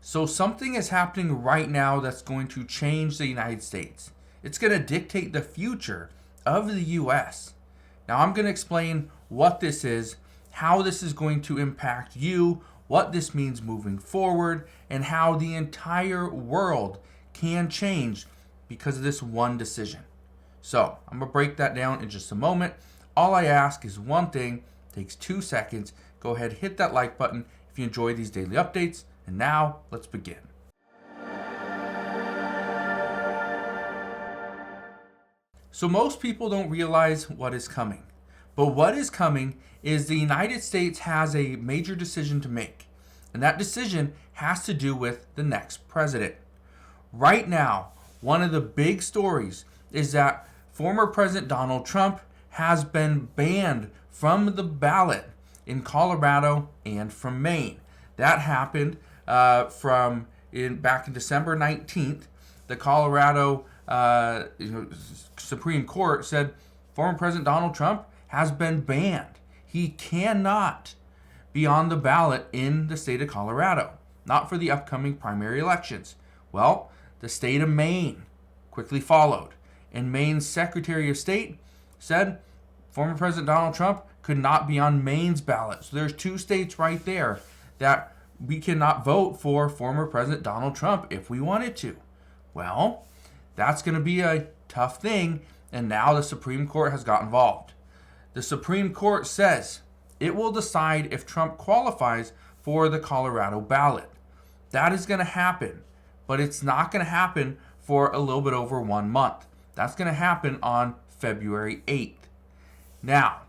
So something is happening right now that's going to change the United States. It's going to dictate the future of the US. Now I'm going to explain what this is, how this is going to impact you, what this means moving forward, and how the entire world can change because of this one decision. So I'm going to break that down in just a moment. All I ask is one thing, takes 2 seconds. Go ahead, hit that like button if you enjoy these daily updates. And now, let's begin. So most people don't realize what is coming. But what is coming is the United States has a major decision to make. And that decision has to do with the next president. Right now, one of the big stories is that former President Donald Trump has been banned from the ballot in Colorado and from Maine. That happened back in December 19th. The Colorado Supreme Court said former President Donald Trump has been banned. He cannot be on the ballot in the state of Colorado, not for the upcoming primary elections. Well, the state of Maine quickly followed, and Maine's Secretary of State said former President Donald Trump could not be on Maine's ballot. So there's 2 states right there that we cannot vote for former President Donald Trump if we wanted to. Well, that's going to be a tough thing, and now the Supreme Court has got involved. The Supreme Court says it will decide if Trump qualifies for the Colorado ballot. That is going to happen, but it's not going to happen for a little bit over 1 month. That's going to happen on February 8th. Now,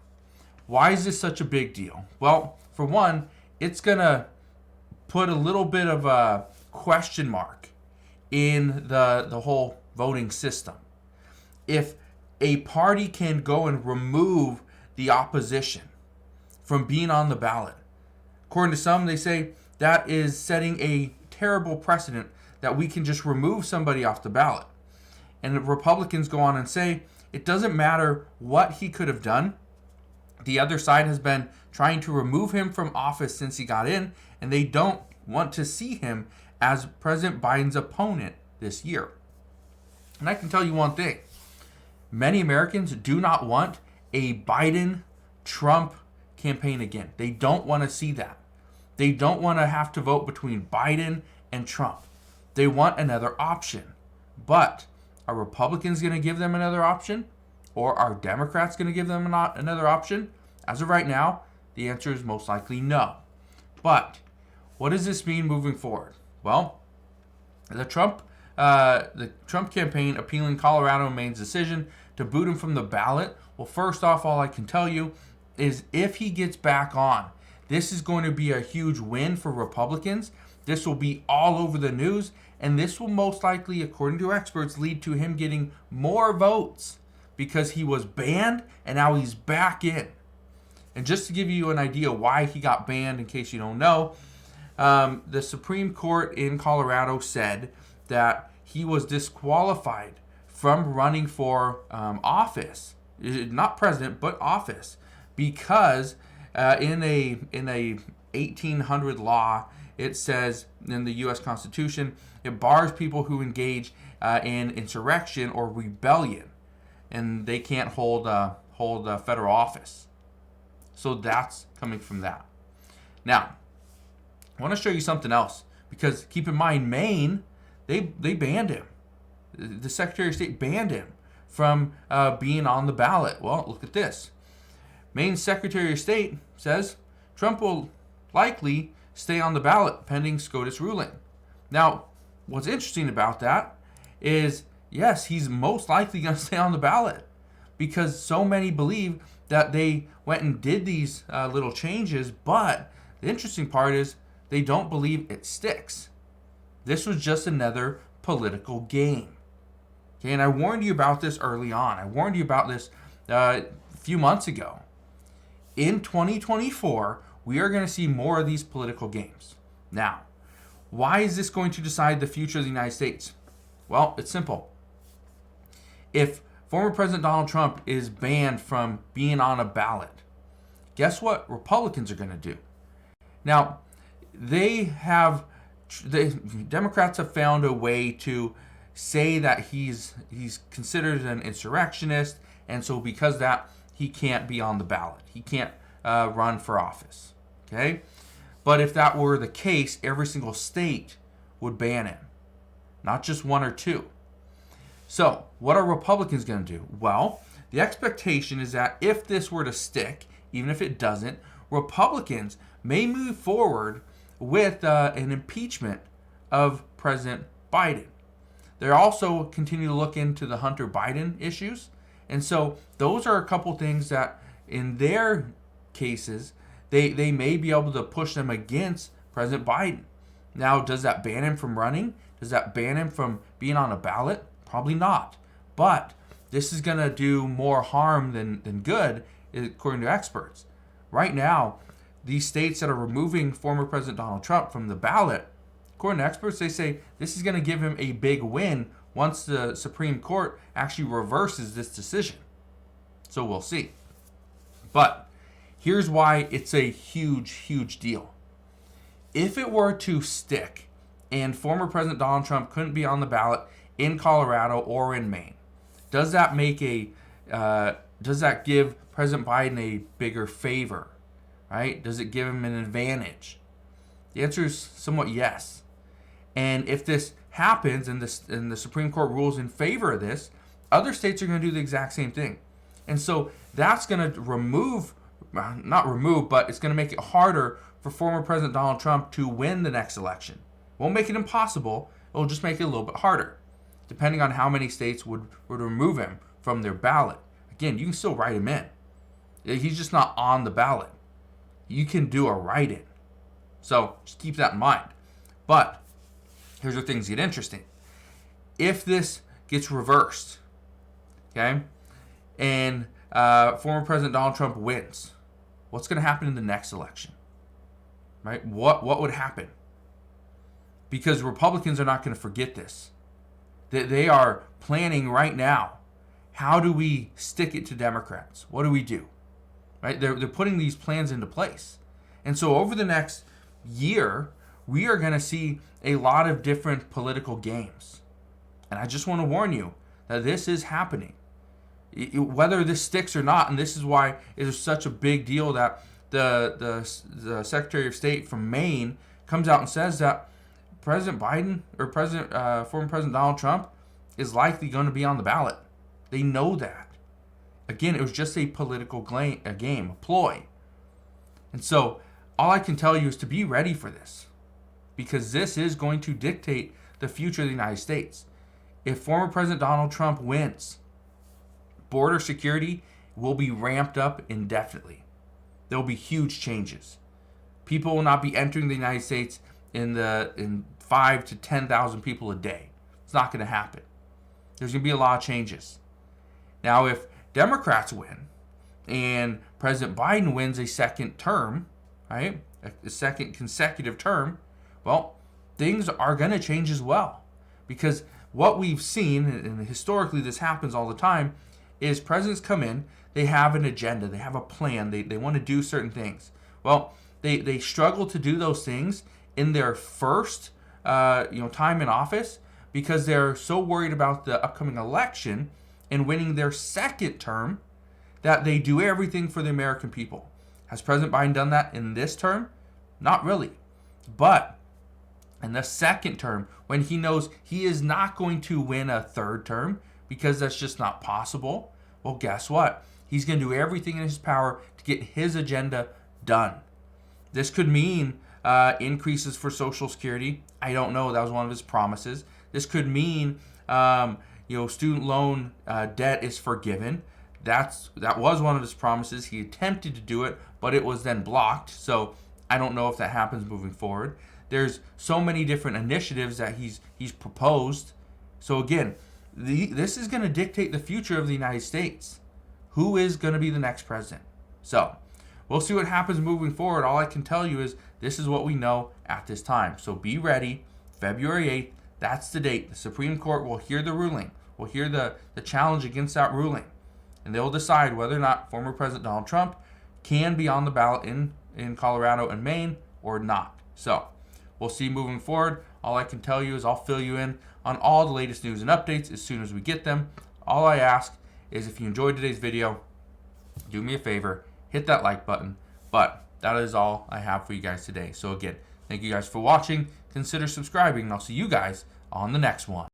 why is this such a big deal? Well, for one, it's going to put a little bit of a question mark in the whole voting system. If a party can go and remove the opposition from being on the ballot, according to some, they say that is setting a terrible precedent that we can just remove somebody off the ballot. And the Republicans go on and say it doesn't matter what he could have done. The other side has been trying to remove him from office since he got in, and they don't want to see him as President Biden's opponent this year. And I can tell you one thing. Many Americans do not want a Biden-Trump campaign again. They don't want to see that. They don't want to have to vote between Biden and Trump. They want another option. But are Republicans going to give them another option? Or are Democrats going to give them another option? As of right now, the answer is most likely no. But what does this mean moving forward? Well, the Trump campaign appealing Colorado and Maine's decision to boot him from the ballot. Well, first off, all I can tell you is if he gets back on, this is going to be a huge win for Republicans. This will be all over the news, and this will most likely, according to experts, lead to him getting more votes because he was banned and now he's back in. And just to give you an idea why he got banned, in case you don't know, the Supreme Court in Colorado said that he was disqualified from running for office, not president, but office, because in a 1800 law, it says in the U.S. Constitution, it bars people who engage in insurrection or rebellion, and they can't hold federal office. So that's coming from that. Now, I want to show you something else, because keep in mind, Maine, they banned him. The Secretary of State banned him from being on the ballot. Well, look at this. Maine's Secretary of State says Trump will likely stay on the ballot pending SCOTUS ruling. Now, what's interesting about that is, yes, he's most likely going to stay on the ballot because so many believe that they went and did these little changes, but the interesting part is they don't believe it sticks. This was just another political game. Okay, and I warned you about this early on. I warned you about this a few months ago. In 2024, we are going to see more of these political games. Now, why is this going to decide the future of the United States? Well, it's simple. If former President Donald Trump is banned from being on a ballot, guess what Republicans are going to do? Now, they have the Democrats have found a way to say that he's considered an insurrectionist, and so because of that, he can't be on the ballot. He can't run for office. Okay? But if that were the case, every single state would ban him, not just one or two. So, what are Republicans going to do? Well, the expectation is that if this were to stick, even if it doesn't, Republicans may move forward with an impeachment of President Biden. They also continue to look into the Hunter Biden issues. And so those are a couple things that in their cases, they may be able to push them against President Biden. Now, does that ban him from running? Does that ban him from being on a ballot? Probably not. But this is going to do more harm than good, according to experts. Right now, these states that are removing former President Donald Trump from the ballot, according to experts, they say this is going to give him a big win once the Supreme Court actually reverses this decision. So we'll see. But here's why it's a huge, huge deal. If it were to stick and former President Donald Trump couldn't be on the ballot in Colorado or in Maine, does that give President Biden a bigger favor? Right? Does it give him an advantage? The answer is somewhat yes. And if this happens and the Supreme Court rules in favor of this, other states are going to do the exact same thing. And so that's going to but it's going to make it harder for former President Donald Trump to win the next election. Won't make it impossible. It'll just make it a little bit harder, depending on how many states would remove him from their ballot. Again, you can still write him in. He's just not on the ballot. You can do a write-in. So just keep that in mind. But here's where things get interesting. If this gets reversed, okay, and former President Donald Trump wins, what's going to happen in the next election? Right? What would happen? Because Republicans are not going to forget this. They are planning right now. How do we stick it to Democrats? What do we do? Right? They're putting these plans into place. And so over the next year, we are going to see a lot of different political games. And I just want to warn you that this is happening. Whether this sticks or not, and this is why it is such a big deal that the Secretary of State from Maine comes out and says that President Biden or former President Donald Trump is likely going to be on the ballot. They know that. Again, it was just a political game, a ploy. And so all I can tell you is to be ready for this, because this is going to dictate the future of the United States. If former President Donald Trump wins, border security will be ramped up indefinitely. There will be huge changes. People will not be entering the United States in 5 to 10,000 people a day. It's not going to happen. There's going to be a lot of changes. Now, if Democrats win and President Biden wins a second term, right, a second consecutive term, well, things are going to change as well. Because what we've seen, and historically this happens all the time, is presidents come in, they have an agenda, they have a plan, they want to do certain things. Well, they struggle to do those things in their first time in office because they're so worried about the upcoming election and winning their second term that they do everything for the American people. Has President Biden done that in this term? Not really. But in the second term, when he knows he is not going to win a third term because that's just not possible, well, guess what? He's going to do everything in his power to get his agenda done. This could mean increases for Social Security. I don't know. That was one of his promises. This could mean student loan debt is forgiven. That was one of his promises. He attempted to do it, but it was then blocked. So I don't know if that happens moving forward. There's so many different initiatives that he's proposed. So again, this is going to dictate the future of the United States. Who is going to be the next president? So we'll see what happens moving forward. All I can tell you is this is what we know at this time. So be ready. February 8th, that's the date. The Supreme Court will hear the ruling. Will hear the challenge against that ruling. And they'll decide whether or not former President Donald Trump can be on the ballot in Colorado and Maine or not. So we'll see moving forward. All I can tell you is I'll fill you in on all the latest news and updates as soon as we get them. All I ask is if you enjoyed today's video, do me a favor, hit that like button. But that is all I have for you guys today. So again, thank you guys for watching. Consider subscribing, and I'll see you guys on the next one.